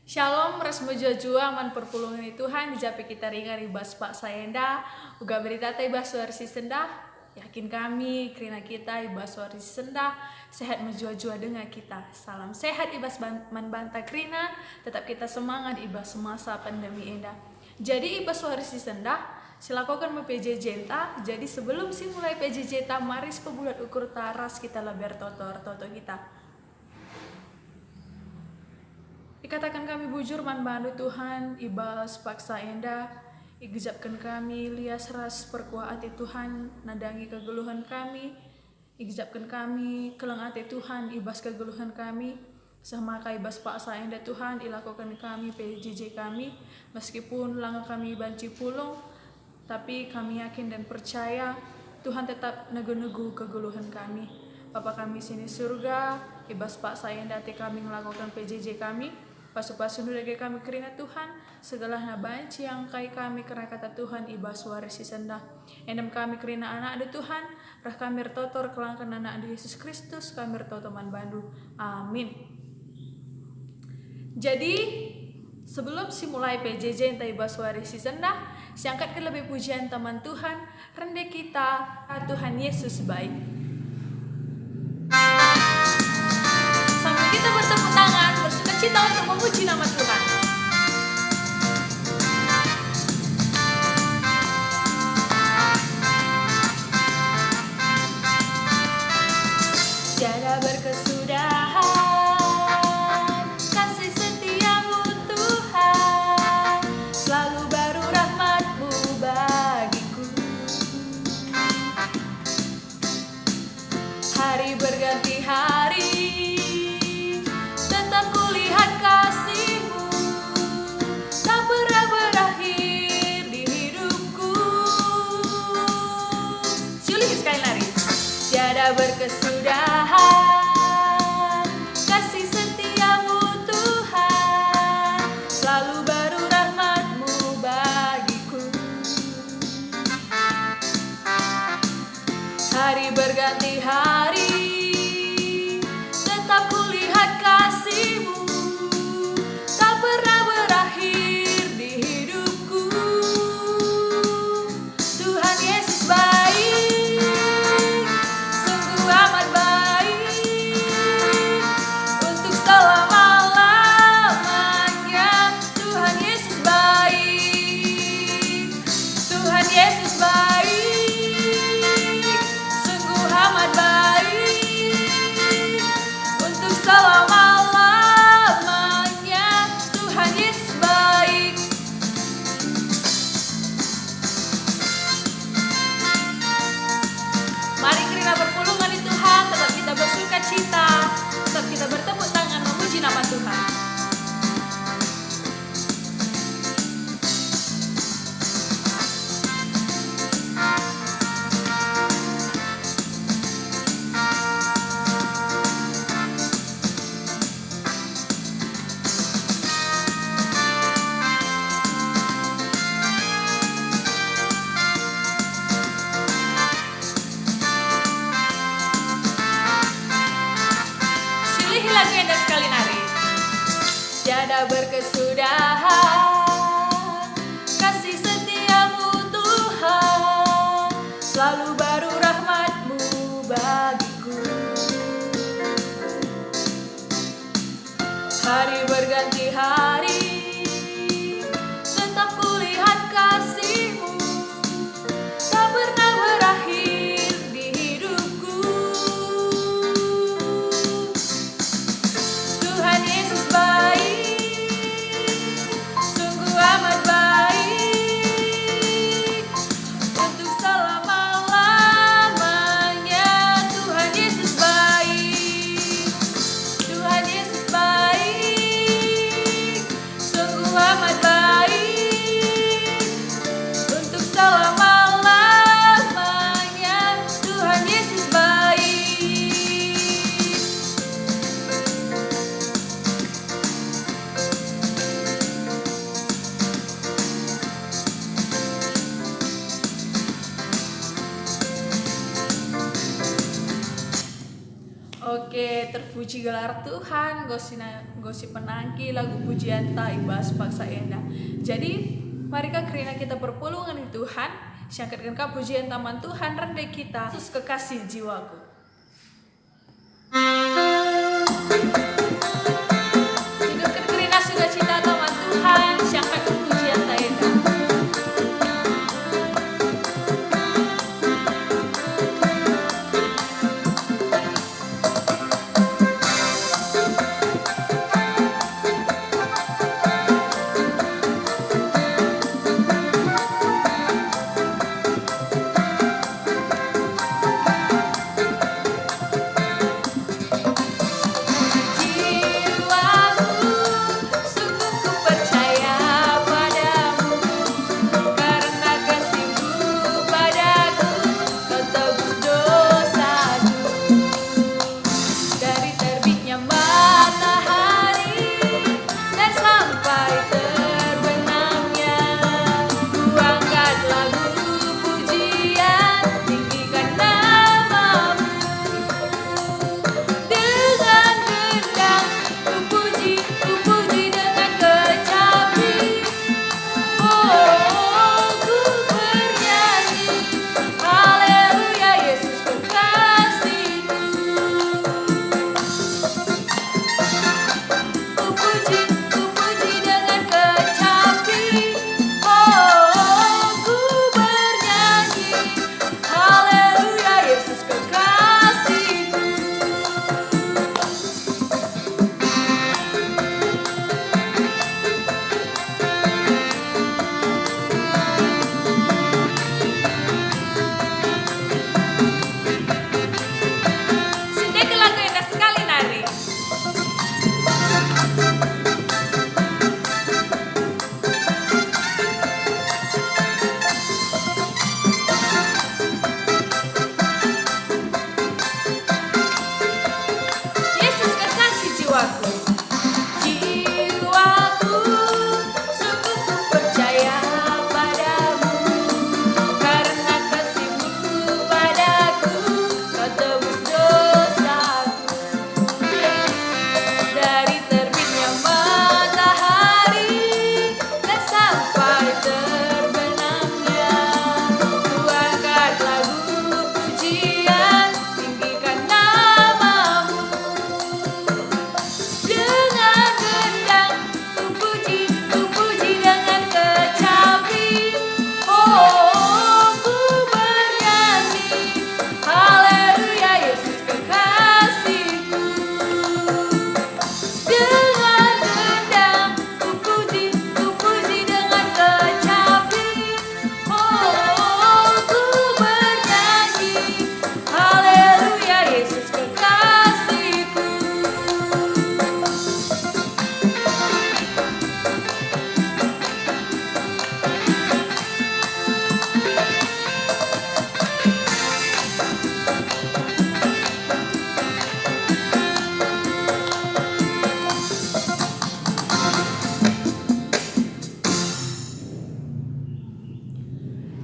Shalom, ras mojojua man perpulungan Tuhan, jape kita ringan ibas Pak Sayenda, uga berita ibas warsi senda, yakin kami, kerana kita ibas warsi senda, sehat mojojua dengan kita. Salam sehat ibas man banta kerina, tetap kita semangat ibas semasa pandemi enda. Jadi ibas warsi senda, silakan PJJ ta. Jadi sebelum mulai PJJ ta, maris pebulat ukur taras kita lebar toto kita. Ikatakan kami bujur man bandu Tuhan, ibas paksa enda, igzapkan kami lias ras perkuah ati Tuhan, nadangi kegeluhan kami, igzapkan kami keleng ati Tuhan, ibas kegeluhan kami, sama ibas paksa enda Tuhan, ilakukan kami PJJ kami, meskipun langkah kami banci pulung, tapi kami yakin dan percaya Tuhan tetap negu-negu kegeluhan kami. Bapa kami sini surga, ibas paksa enda ati kami melakukan PJJ kami, pasu-pasu nulage kami kerina Tuhan, segala nabanci yang kai kami kerana kata Tuhan ibas warisi senda. Endam kami kerina anak ada Tuhan, rah kami retotor kelangkan anak ada Yesus Kristus, kami retotor man bandu. Amin. Jadi sebelum mulai PJJ yang ibas warisi senda, siangkat ke lebih pujian teman Tuhan, rendah kita, Tuhan Yesus baik. Sambil kita bertepuk tangan, bersukacita untuk memuji nama Tuhan. Tiada berkesudahan kasih setiamu Tuhan, selalu baru rahmat-Mu bagiku. Hari berganti hari, tetap kulihat kasih-Mu, tak pernah berakhir di hidupku. Siulih sekali lari. Tiada berkesudahan kasih setiamu Tuhan, selalu baru rahmat-Mu bagiku. Hari berganti hari, tetap kulihat kasih-Mu, tak pernah berakhir di hidupku. Tuhan Yesus baik, sungguh amat baik, untuk selama-lamanya. Tuhan Yesus baik, Tuhan Yesus baik, sungguh amat baik, untuk selama-lamanya. Tuhan Yesus baik. Mari kerana perpulungan di Tuhan, tetap kita bersuka cita, tetap kita bertepuk tangan memuji nama Tuhan. Silih lagu yang sekali nari. Tiada berkesudahan kasih setiamu Tuhan, selalu baru rahmat-Mu bagiku. Hari berganti hari, tetap kulihat kasih-Mu, tak pernah berakhir di hidupku. Tuhan Yesus baik, Oke, terpuji gelar Tuhan, gosi penangki lagu pujian ta ibas paksa enda. Jadi, mari kerina kita berpulungan di Tuhan, syangkatkan ka pujian taman Tuhan rendek kita, Yesus kekasih jiwaku. Hidupkan kerina sukacita taman Tuhan, syangkatkan pujian ta enda.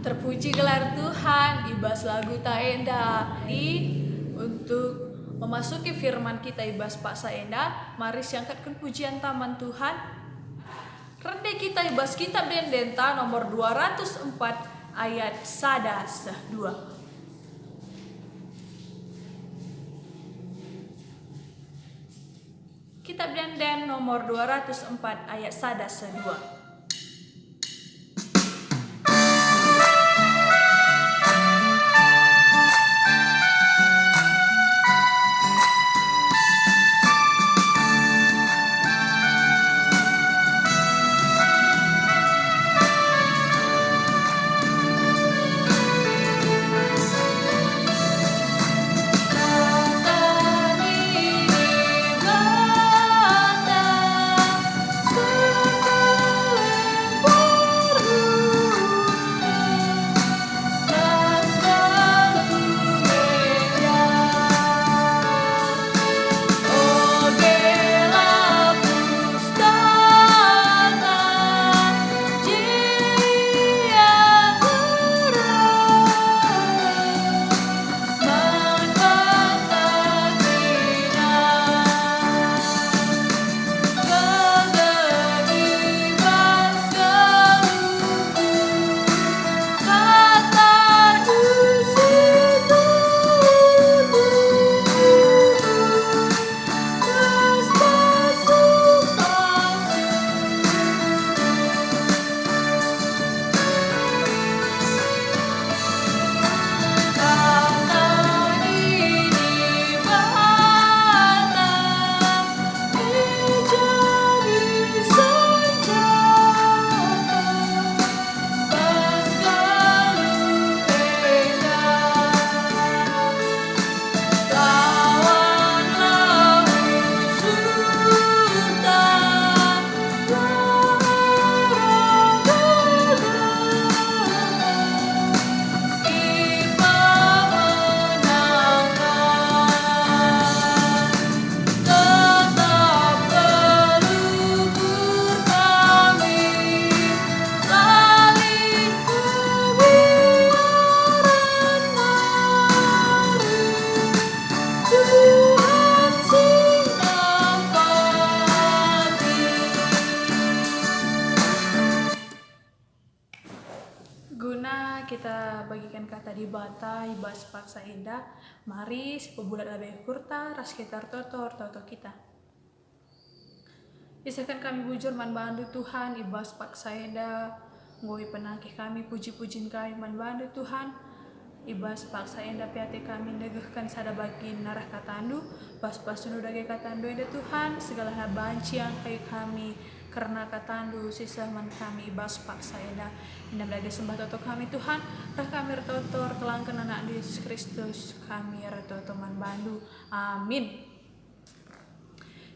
Terpuji gelar Tuhan, ibas lagu ta enda. Untuk memasuki firman kita ibas paksa enda, mari siangkatkan pujian taman Tuhan. Rende kita ibas kitab Dendenta nomor 204 ayat 1-2. Kitab Denden nomor 204 ayat 1-2. bata ibas paksa enda. Mari sepebulat lebih kurta ras kita totor toto kita. Isakan kami bujur man bandu Tuhan ibas paksa enda. Ngoi penangkih kami puji-pujin kami man bandu Tuhan. Ibas paksa enda piate kami negehkan sada bagi narah katandu. Pas-pas dage katandu enda Tuhan. Segala banci yang kayu kami karena katandu sisa man kami ibas paksa enda. Indah belaga sembah toto kami Tuhan. Rah kami retotor kelangkan anak Yesus Kristus. Kami retotor man bandu. Amin.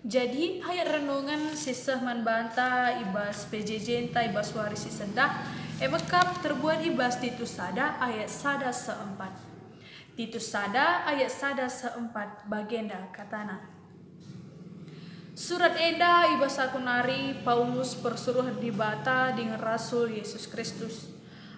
Jadi ayat renungan sisa man banta ibas PJJ enta ibas waris sendah emekap terbuat ibas Titus sada ayat sada seempat. Titus sada ayat sada seempat bagenda katana. Surat enda ibas aku nari Paulus persuruh di bata dengan Rasul Yesus Kristus.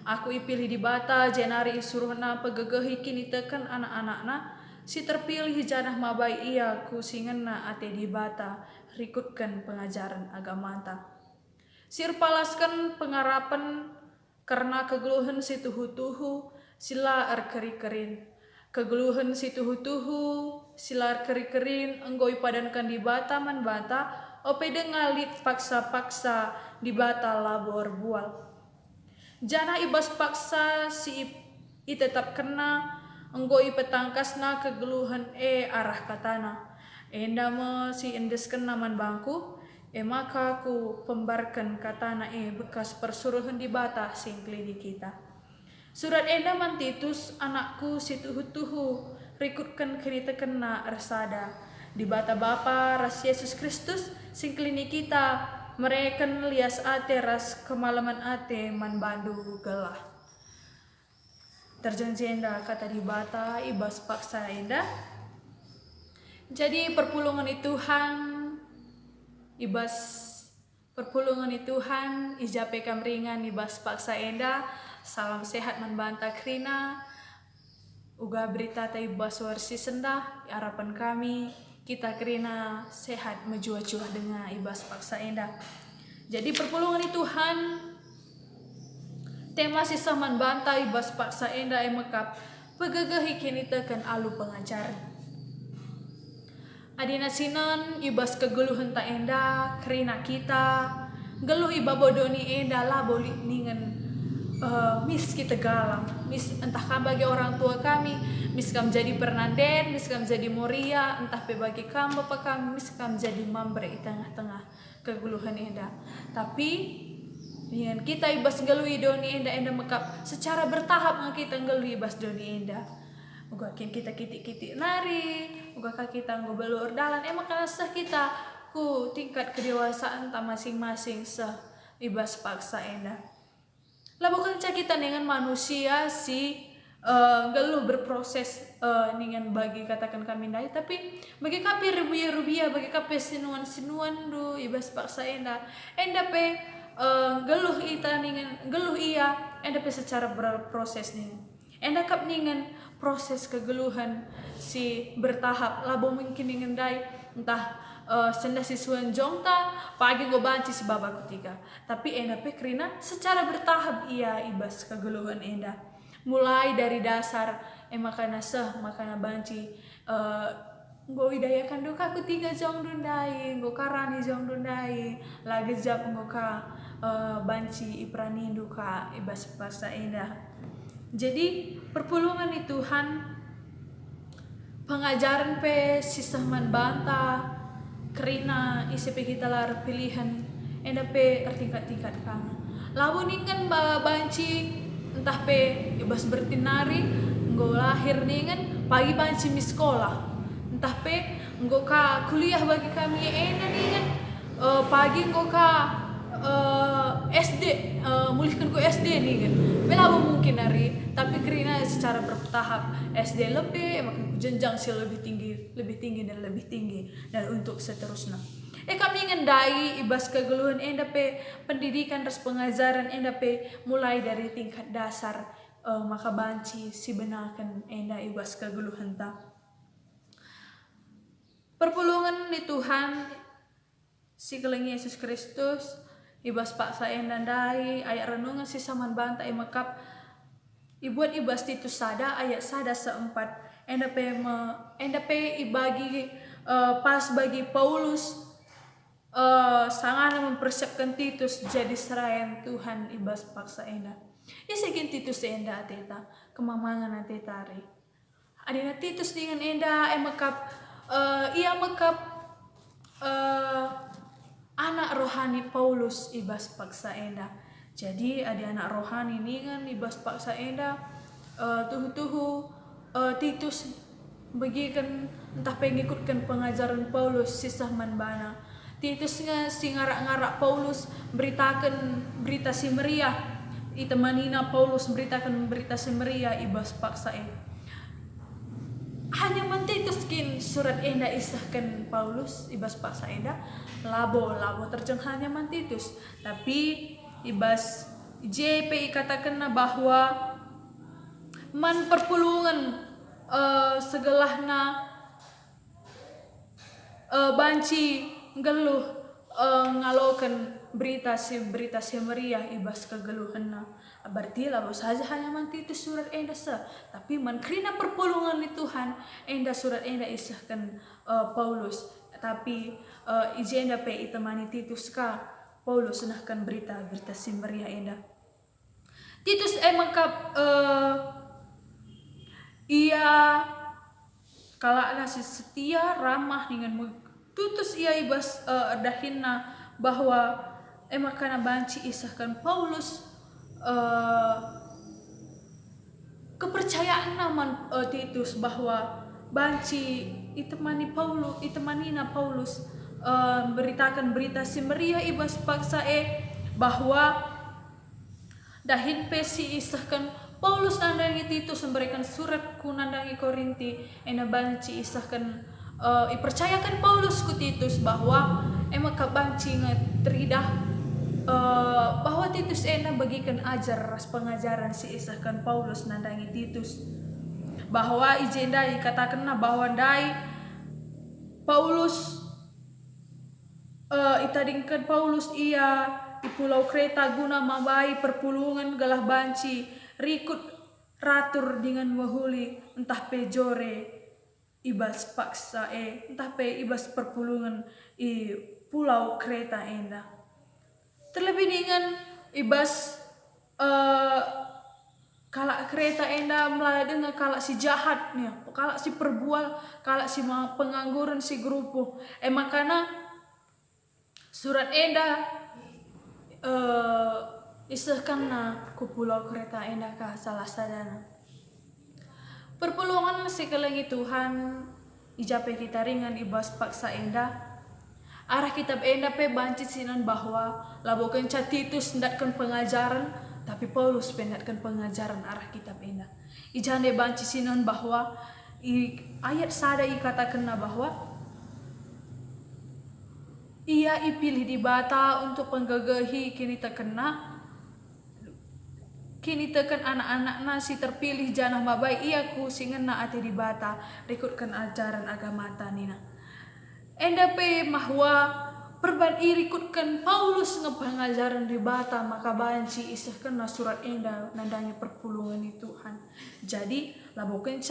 Aku ipilih di bata jenari isuruhna pegegehi kini tekan anak-anakna. Si terpilih janah mabai ia ku singena ate di bata rikutkan pengajaran agamanta. Sir palaskan pengarapan karena kegeluhan si tuhu-tuhu sila keri-kerin. Kegeluhan si tuhu-tuhu sila keri-kerin enggoi padankan di bata man bata ope dengalit paksa-paksa di bata labor bual. Jana ibas paksa si i tetap kena enggoi petangkasna kegeluhan arah katana. Enda me si endesken naman bangku maka ku pembarkan katana bekas persuruhan di bata singkli di kita. Surat enda man Titus anakku si tuhu-tuhu rikutkan kerita kena resada di bata Bapa ras Yesus Kristus singkli di kita mereken lias ate ras kemalaman ate man bandu gelah. Terjanji enda kata di bata ibas paksa enda. Jadi perpulungan Tuhan ibas perpulungan Tuhan ijape kamringan ibas paksa enda. Salam sehat man banta krina. Uga berita ta ibas warsi sendah harapan kami kita krina sehat menjua-jua dengan ibas paksa enda. Jadi perpulungan Tuhan tema sisa man banta ibas paksa enda emekap pegegehi kini tekan alu pengajar. Adina sinon ibas kegeluhan ta enda kerina kita geluh iba bodoni enda lah boli ningen mis kita galang mis entah kam bagi orang tua kami mis kam jadi Bernadette mis kam jadi Moria entah pe bagi kam bapak kami mis kam jadi mambre di tengah-tengah kegeluhan enda. Tapi dengan kita ibas ngelui doni enda mekap secara bertahap kita ngelui ibas doni enda. Uga kita kitik-kitik nari, uga kita ngobelur dalan makana sah kita ku tingkat kedewasaan ta masing-masing sah ibas paksa enda. Lah bukan kita dengan manusia si ngeluh berproses dengan bagi katakan kami nai tapi bagi kapi rubia bagi kapi sinuan do ibas paksa enda pe geluh ita ningen geluh iya enda pe secara berproses nih enda kap ningen proses kegeluhan si bertahap labo mungkin ningen dai entah senda siswan jongta pagi go banci si baba ketiga tapi enda pe krina secara bertahap iya ibas kegeluhan enda mulai dari dasar makana banci nggo widayakan duka ketiga jong dundai nggo karani jong dundai lagi jap nggo ka banci iprani duka ibas paksa enda. Jadi perpulungan Tuhan pengajaran pe sisah man banta kerina isi pe kita lar pilihan enda pe tingkat-tingkat kang labu ningen banci entah pe ibas bertinari nggo lahir ningen pagi banci mi sekolah entah pe nggo ka kuliah bagi kami enda ningen pagi nggo ka SD mulihkan ku SD nih kan belum mungkin hari tapi kerina secara bertahap SD lebih jenjang sih lebih tinggi dan untuk seterusnya kami ngendai ibas kegeluhan enda pe pendidikan ras pengajaran enda pe mulai dari tingkat dasar maka banci si benakan enda ibas kegeluhan ta perpulungan di Tuhan si kelengi Yesus Kristus ibas paksa enda dai ayat renungan si saman banta makap Ibuat ibas Titus sada ayat sada seempat enda pe ibagi pas bagi Paulus sangana mempersiapkan Titus jadi serayan Tuhan ibas paksa enda. Isekin Titus enda ateta kemamangan ateta re. Adina Titus dengan enda ia mekap anak rohani Paulus ibas paksa enda. Jadi ada anak rohani ini kan ibas paksa enda Titus bagikan entah pengikutkan pengajaran Paulus sisah manbana. Titus nga singarak-ngarak Paulus beritakan berita si meriah. Itemanina Paulus beritakan berita si meriah ibas paksa enda. Hanya Titus kin surat enda isahkan Paulus ibas paksa enda labo terjeng hanya Titus, tapi ibas JP katakan bahwa man perpulungan segelahna banci geluh ngalokan berita si meriah ibas kegeluhanna. Berarti labo saja hanya Titus surat enda tapi man krina perpulungan di Tuhan enda surat enda isahkan Paulus, tapi ijenda pe itemani Titus ka Paulus senahkan berita si meriah enda. Titus ia kala nasi setia ramah dengan tutus ia ibas dahinna bahwa emakana banci isahkan Paulus kepercayaan naman Titus bahwa banci itemanina Paulus beritakan berita si meriah ibas paksa bahwa dahin pesi isahkan Paulus nandangi Titus memberikan surat ku nandangi Korinti ena banci isahkan ipercayakan Paulus ku Titus bahwa emak banci teridah bahwa Titus ena bagikan ajar ras pengajaran si isahkan Paulus nandangi Titus bahwa ijenda dikatakan bahwa dai Paulus itadingkan Paulus ia di Pulau Kreta guna mabai perpulungan galah banci rikut ratur dengan wahuli entah pejore ibas paksa entah pe ibas perpulungan i Pulau Kreta enda. Terlebih dengan ibas kalak Kreta enda melada dengan kalak si jahat nih, kalak si perbual, kalak si pengangguran si grupo. Makana surat enda isahkan ku Pulau Kreta enda ka salah sadana. Perpulungan sekelengi Tuhan ijape kita ringan ibas paksa enda. Arah kitab enda pe banci sinan bahwa labokan Titus ndatkan pengajaran tapi Paulus pendatkan pengajaran arah kitab enda. Ijande banci sinan bahwa ayat sada katakan bahwa ia ipilih di bata untuk penggagahi kini tekan anak-anak nasi terpilih janah mabai ia ku singena ati di bata rikutkan ajaran agama tanina. Enda pe mahwa perban irikutkan Paulus ngepengajaran di bata maka banci isahkan surat enda nandanya perpulungan di Tuhan. Jadi labokan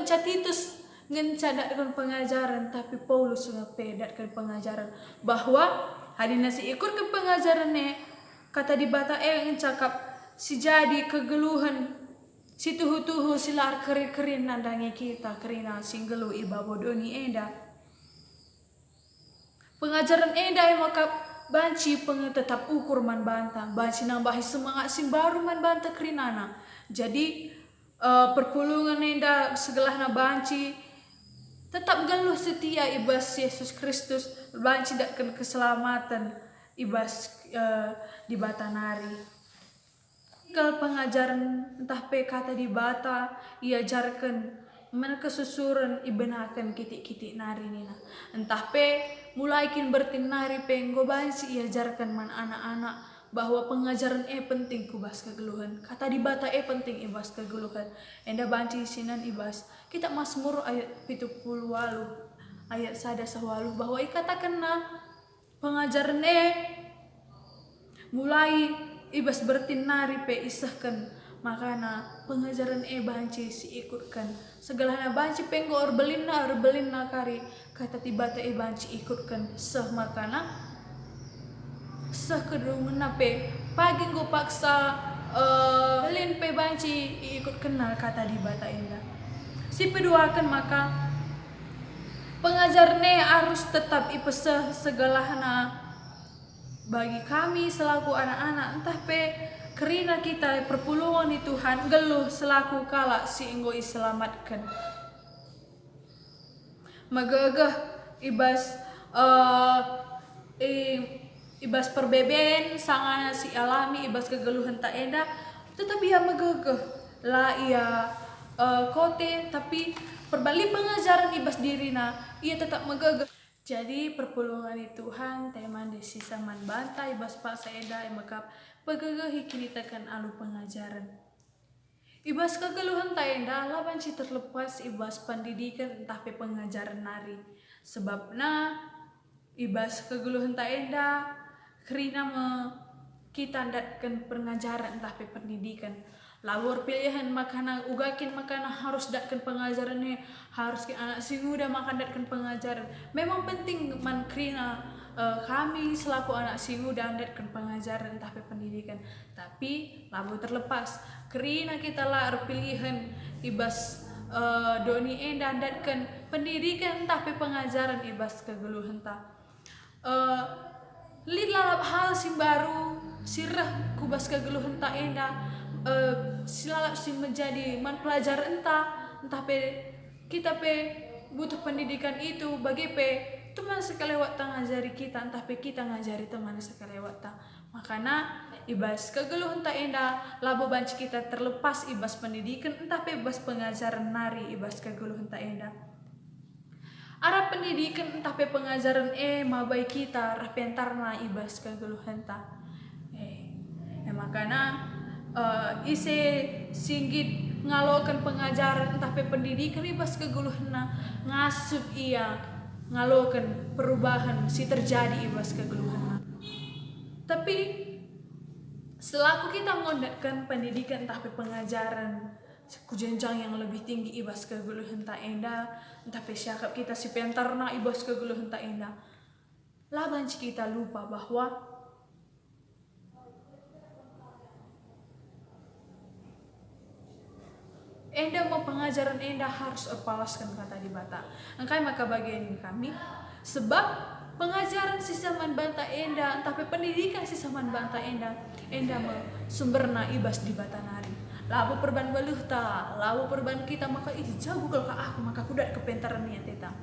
Titus ngencadatkan pengajaran tapi Paulus ngepedatkan pengajaran bahwa hadina si ikutkan pengajarannya kata di bata ngecakap si jadi kegeluhan si tuhu silar kerin nandangi kita kerina singgelu iba bodoni enda pengajaran enda maka banci tetap ukur man bantang banci nambahi semangat simbaru man bantang kerinana. Jadi perpulungan enda segelahna banci tetap galuh setia ibas Yesus Kristus banci dakkan keselamatan ibas di bata nari. Kal pengajaran entah pe kata di bata iajarkan mana kesusuran ibenakan kitik nari nina. Entah pe mulai kin bertin nari penggo banci iajarkan man anak-anak bahwa pengajaran penting kubas kegeluhan. Kata di bata penting ibas kegeluhan. Enda banci sinan ibas. Kita Mazmur ayat 70 ayat sada sawalu bahwa ikatakan pengajaran mulai ibas bertinari pe isahkan makana pengajaran banci si ikutkan segalanya banci penggo orbelin na kari kata tiba ta banci ikutkan seh makana seh kedungan pe pagi go paksa belin pe banci ikut kenal kata di bata enda si peduakan maka pengajarnya harus tetap ipeseh segalahana bagi kami selaku anak-anak entah pe kerina kita perpuluhan di Tuhan geluh selaku kala si enggo iselamatkan magagah ibas ibas perbeben sangana si alami ibas kegeluhan tak enda tetapi ia magagah lah ia kote tapi perbalik pengajaran ibas dirina ia tetap magagah. Jadi perpuluhan di Tuhan teman di sisa man bantai ibas pak saeda emakap pegagahi kini tekan alu pengajaran. Ibas kegeluhan taenda laban si terlepas ibas pendidikan entah pe pengajaran nari. Sebabna ibas kegeluhan taenda kerina kita datkan pengajaran entah pe pendidikan. Lawur pilihan makanan ugakin makanan harus datkan pengajarannya harus ke anak si muda makan datkan pengajaran memang penting man krina kami selaku anak si muda datkan pengajaran entah pe pendidikan tapi labu terlepas krina kita lah pilihan ibas doni enda datkan pendidikan entah pe pengajaran ibas kegeluhan ta lilalap hal sim baru sirah kubas kegeluhan ta enda silalap sih menjadi man pelajar entah pe kita pe butuh pendidikan itu bagi pe teman sekelewat ngajari kita entah pe kita ngajari teman sekelewat makana ibas kegeluhan tak enda labo banci kita terlepas ibas pendidikan entah pe ibas pengajaran nari ibas kegeluhan tak enda arah pendidikan entah pe pengajaran mabai kita rapentarna ibas kegeluhan ta makana ise singgit ngalokan pengajaran entah pe pendidikan ibas kegeluhna ngasup ia ngalokan perubahan si terjadi ibas kegeluhna tapi selaku kita ngondatkan pendidikan entah pe pengajaran ku jenjang yang lebih tinggi ibas kegeluhan tak enda entah pe syakap kita si pentarna ibas kegeluhan tak enda laban kita lupa bahwa enda mau pengajaran enda harus erpalaskan kata di bata. Angkai maka bagian ini kami sebab pengajaran sisaman banta enda entah pe pendidikan sisaman banta enda mau sumberna ibas di bata nari. Labu perban beluh ta, labu perban kita maka jago ke aku maka kudat kepentaran niat teta.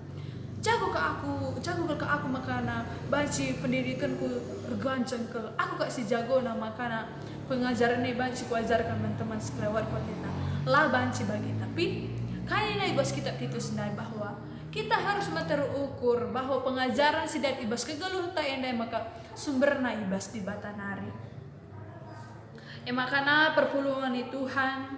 Jago ke aku makana banci pendidikanku tergancang ke aku kak si jago na makana pengajarannya banci ku ajarkan teman-teman sekelewat ku teta. Lah banci bagi tapi kayaknya ibas kita itu sendiri bahwa kita harus terukur bahwa pengajaran sidat ibas kegeluh tak enda maka sumberna ibas di bata nari makana perpuluhan di Tuhan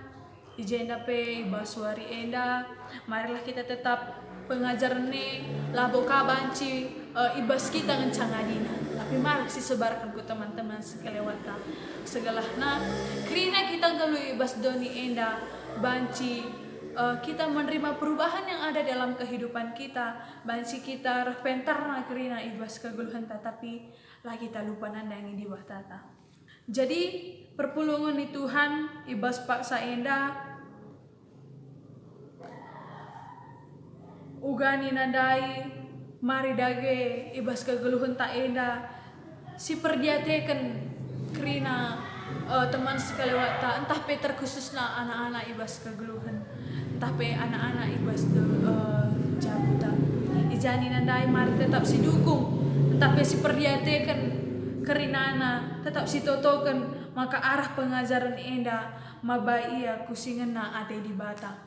ijenda pe ibas wari enda marilah kita tetap pengajaran ni labo ka banci ibas kita ngencangadina tapi marak si sebarkan ku teman-teman sekelewata segalahna krina kita gelu ibas doni enda banci kita menerima perubahan yang ada dalam kehidupan kita banci kita pentarna krina ibas kegeluhan tapi lah kita lupa nandangi di bawah tata jadi perpulungan di Tuhan ibas paksa enda ugani nandai mari dage ibas kegeluhan tak enda si perdiatekan krina teman sekelewata entah pe terkhususna anak-anak ibas kegeluhan entah pe anak-anak ibas jabuta ijani nandai mari tetap si dukung entah pe si perdiatekan kerinana tetap si totokan maka arah pengajaran enda mabai ia kusingena ate di bata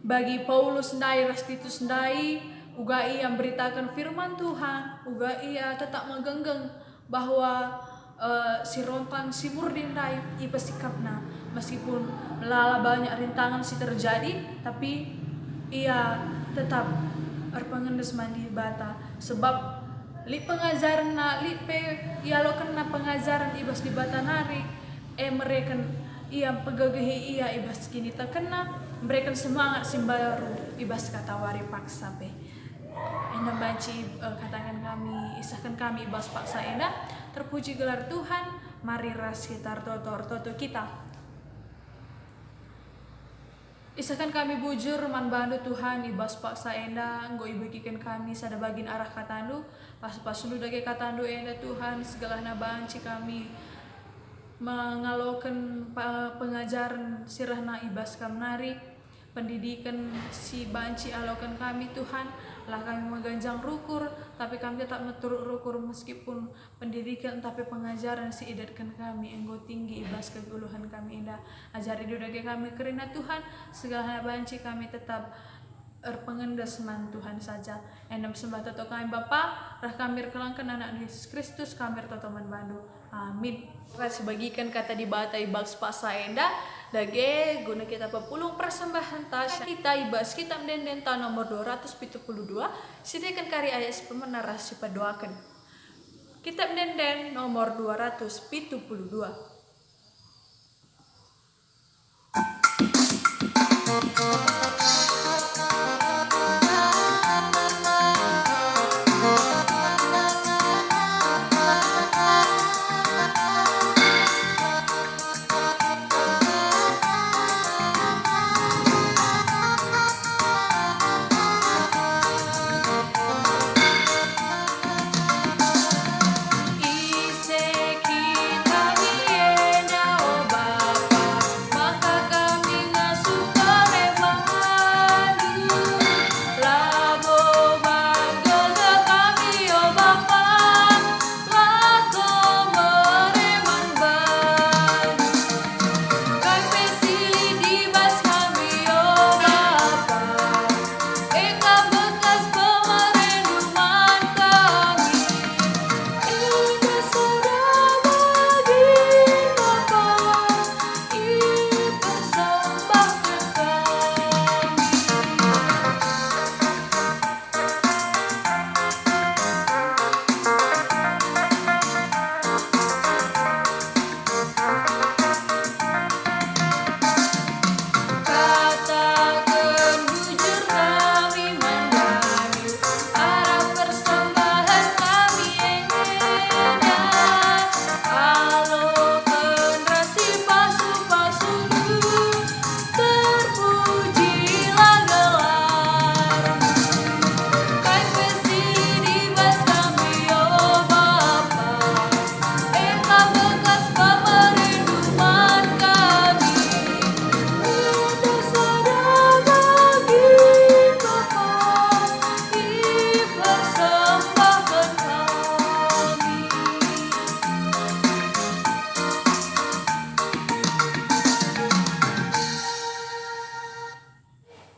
bagi Paulus ndai Rastitus ndai uga ia memberitakan firman Tuhan uga ia tetap menggenggeng bahwa si rontang si murdindai ipa sikapna meskipun melala banyak rintangan si terjadi tapi ia tetap erpengendes mandi bata sebab li pengajaran na li pe ialokan na pengajaran ibas di batanari mereka ia pegagahi ia ibas kini terkena mereka semangat simbaru ibas kata wari paksa pe enda banci katakan kami isahkan kami ibas paksa enda terpuji gelar Tuhan mari ras kita toto kita isahkan kami bujur man bandu Tuhan ibas paksa enda nggo ibagikan kami sada bagin arah katandu pas lu dage katandu enda Tuhan segala na banci kami mengalokan pengajaran sirahna ibas kamnari pendidikan si banci alokan kami Tuhan lah kami mengganjang rukur tapi kami tetap meturut rukur meskipun pendidikan tapi pengajaran si idatkan kami enggo tinggi ibas keguluhan kami indah ajari dudage kami kerina Tuhan segala banci kami tetap pengendas man Tuhan saja endam sembah toto kami Bapa rah kami kelangkan anak Yesus Kristus kami toto man bandu amin. Kasih bagikan kata di bata ibas pasa enda dage guna kita pepulung persembahan tasya kita ibas kitab denden tahun nomor 272 sediakan karya ayat pemenarasi padoakan kitab denden nomor 272.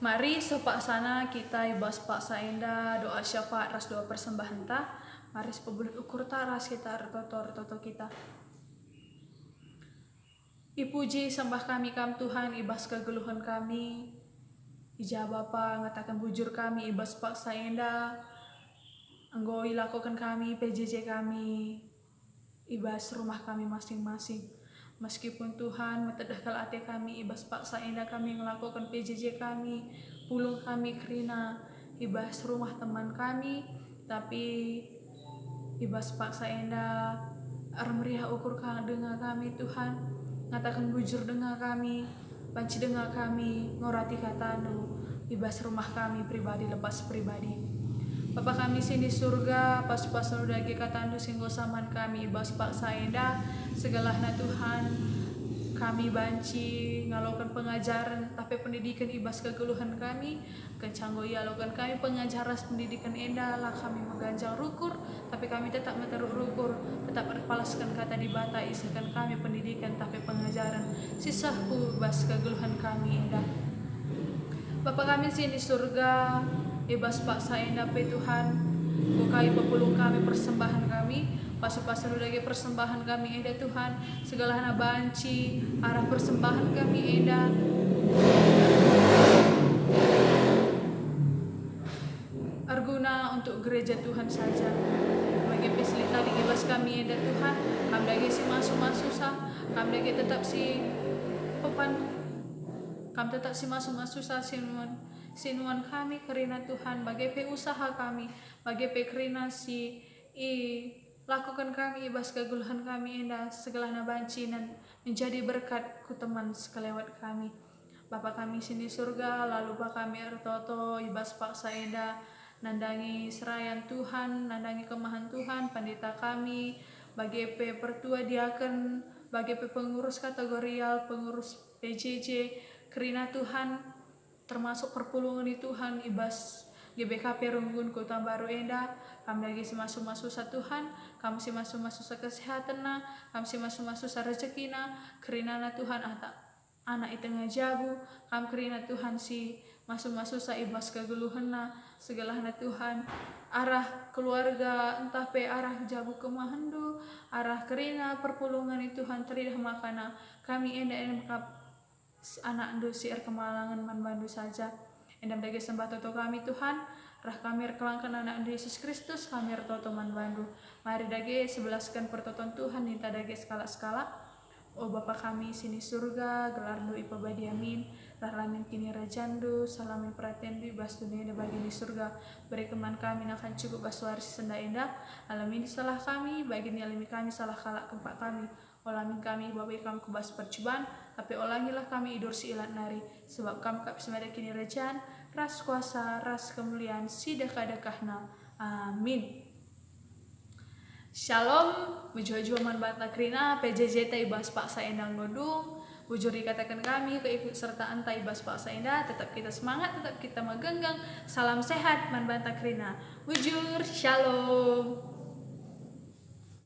Mari sepak sana kita ibas paksa enda doa syafaat ras doa persembahan ta mari sepebulut ukur ta ras kita toto kita ipuji sembah kami kam Tuhan ibas kegeluhan kami ija Bapa ngatakan bujur kami ibas paksa enda enggo ilakukan kami PJJ kami ibas rumah kami masing-masing meskipun Tuhan metedahkal ate kami ibas paksa enda kami melakukan PJJ kami pulung kami kerina ibas rumah teman kami tapi ibas paksa enda armeriah ukur dengan kami Tuhan ngatakan bujur dengan kami panci dengan kami ngorati katanu ibas rumah kami pribadi lepas pribadi Bapa kami sini surga pas dage katandu singgo saman kami ibas paksa enda segalahna Tuhan kami banci ngalokan pengajaran tapi pendidikan ibas kegeluhan kami kencanggo ialokan kami pengajaran pendidikan enda lah kami mengganjal rukur tapi kami tetap meteruk rukur tetap berpalaskan kata di bata isakan kami pendidikan tapi pengajaran sisahku ibas kegeluhan kami enda Bapa kami sini surga ibas paksa enda pe Tuhan bukai pepulung kami persembahan kami pasu-pasu dage persembahan kami enda Tuhan segala hana banci arah persembahan kami enda arguna untuk gereja Tuhan saja selita di ibas kami enda Tuhan, kami lagi si masuk susah, kami lagi tetap si pepan, kami tetap si masuk susah sinuan kami kerina Tuhan, bagai pe usaha kami, bagai pe kerina si lakukan kami ibas keguluhan kami enda segala nabanci dan menjadi berkat ku teman sekelewat kami. Bapa kami sini surga, lalu Bapa kami ertoto ibas paksa enda nandangi serayan Tuhan, nandangi kemahan Tuhan, pandita kami, bagi pe pertua diaken, bagi pe pengurus kategorial, pengurus PJJ, kerina Tuhan, termasuk perpulungan di Tuhan, ibas GBKP Runggun Kota Baru enda, kami lagi si masuk sa Tuhan, kami si masuk sa kesehatan na, kami si masuk sa rezeki na, kerina na Tuhan anak itu ngajabu, kami kerina Tuhan si masuk sa ibas keguluhan na, segala na Tuhan, arah keluarga entah pe arah jabu kemahandu, arah kerina perpulungan itu Tuhan teridah makana, kami enda anak ndo si kemalangan manbandu saja. Endam dage sembah toto kami Tuhan, rah kami kelangkan anak Yesus Kristus, kami toto manbandu. Mari dage sebelaskan pertoton Tuhan, ninta dage skala-skala. O Bapa kami sini surga, gelar do ipabadi amin. Rah lamin kini rajandu, salamin pratendu, bas dunia bagi di surga. Beri keman kami akan cukup baswaris senda endah. Alamin salah kami, bagi ni alami kami salah kalak kempak kami. Olamin kami babai kami kubas percobaan, tapi olangilah kami idur si ilat nari, sebab kami kap semada kini rejaan, ras kuasa, ras kemuliaan, sidakah-dakahna. Amin. Shalom, bujur-bujur man banta krina, PJJ ibas paksa endang nodung, bujur dikatakan kami keikutsertaan ibas paksa endah, tetap kita semangat, tetap kita megenggang, salam sehat man banta krina, bujur, shalom.